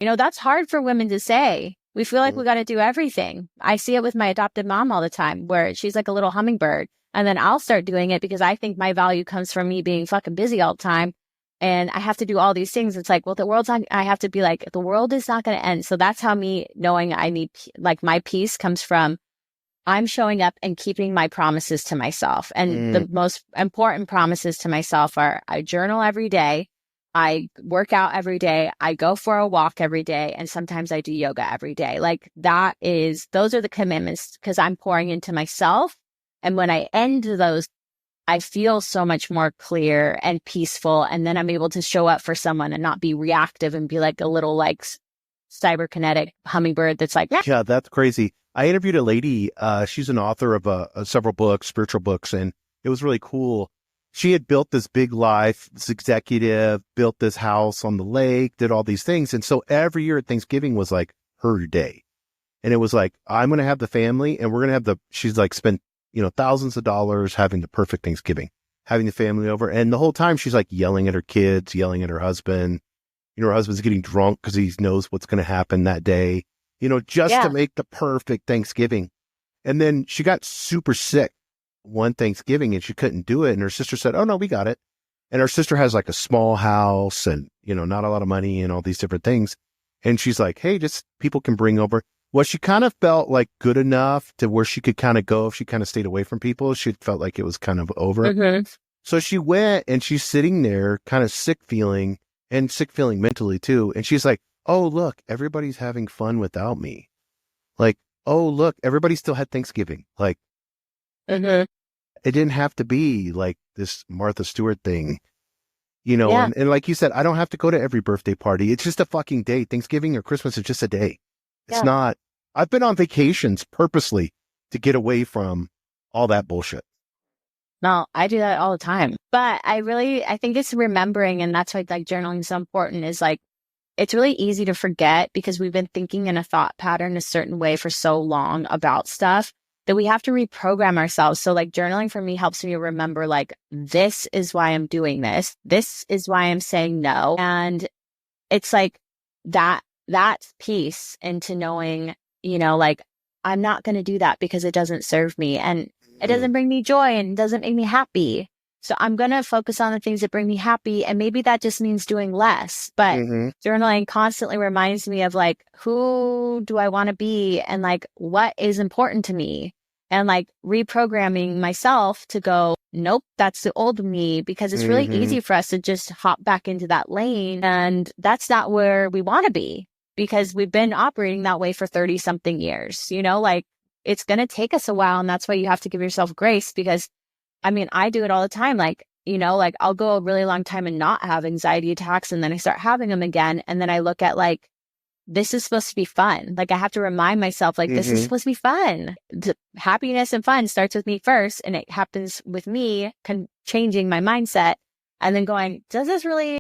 That's hard for women to say. We feel like we got to do everything. I see it with my adopted mom all the time, where she's like a little hummingbird. And then I'll start doing it because I think my value comes from me being fucking busy all the time. And I have to do all these things. It's like, well, the world's not, I have to be like, the world is not going to end. So that's how me knowing I need, like, my peace comes from I'm showing up and keeping my promises to myself. And the most important promises to myself are I journal every day. I work out every day. I go for a walk every day. And sometimes I do yoga every day. Like those are the commitments because I'm pouring into myself. And when I end those, I feel so much more clear and peaceful. And then I'm able to show up for someone and not be reactive and be like a little like cyberkinetic hummingbird that's like, yeah, that's crazy. I interviewed a lady. She's an author of several books, spiritual books, and it was really cool. She had built this big life, this executive, built this house on the lake, did all these things. And so every year at Thanksgiving was like her day. And it was like, I'm going to have the family and we're going to have she's like spent, thousands of dollars having the perfect Thanksgiving, having the family over. And the whole time she's like yelling at her kids, yelling at her husband. Her husband's getting drunk because he knows what's going to happen that day, just to make the perfect Thanksgiving. And then she got super sick one Thanksgiving and she couldn't do it. And her sister said, oh no, we got it. And her sister has like a small house and, not a lot of money and all these different things. And she's like, hey, just people can bring over. Well, she kind of felt like good enough to where she could kind of go if she kind of stayed away from people. She felt like it was kind of over. Mm-hmm. So she went and she's sitting there kind of sick feeling mentally too. And she's like, oh, look, everybody's having fun without me. Like, oh, look, everybody still had Thanksgiving. Like, it didn't have to be like this Martha Stewart thing, and like you said, I don't have to go to every birthday party. It's just a fucking day. Thanksgiving or Christmas is just a day. It's not, I've been on vacations purposely to get away from all that bullshit. No, I do that all the time. But I think it's remembering, and that's why like journaling is so important, is like, it's really easy to forget because we've been thinking in a thought pattern a certain way for so long about stuff that we have to reprogram ourselves. So like journaling for me helps me remember like, this is why I'm doing this. This is why I'm saying no. And it's like that piece into knowing, like I'm not going to do that because it doesn't serve me and it doesn't bring me joy and doesn't make me happy. So I'm going to focus on the things that bring me happy. And maybe that just means doing less. But journaling constantly reminds me of like, who do I want to be? And like, what is important to me? And like reprogramming myself to go, nope, that's the old me, because it's really easy for us to just hop back into that lane. And that's not where we want to be because we've been operating that way for 30 something years, like it's going to take us a while. And that's why you have to give yourself grace because I do it all the time. Like, like I'll go a really long time and not have anxiety attacks. And then I start having them again. And then I look at like, this is supposed to be fun. Like I have to remind myself, like, this is supposed to be fun. The happiness and fun starts with me first. And it happens with me changing my mindset and then going, does this really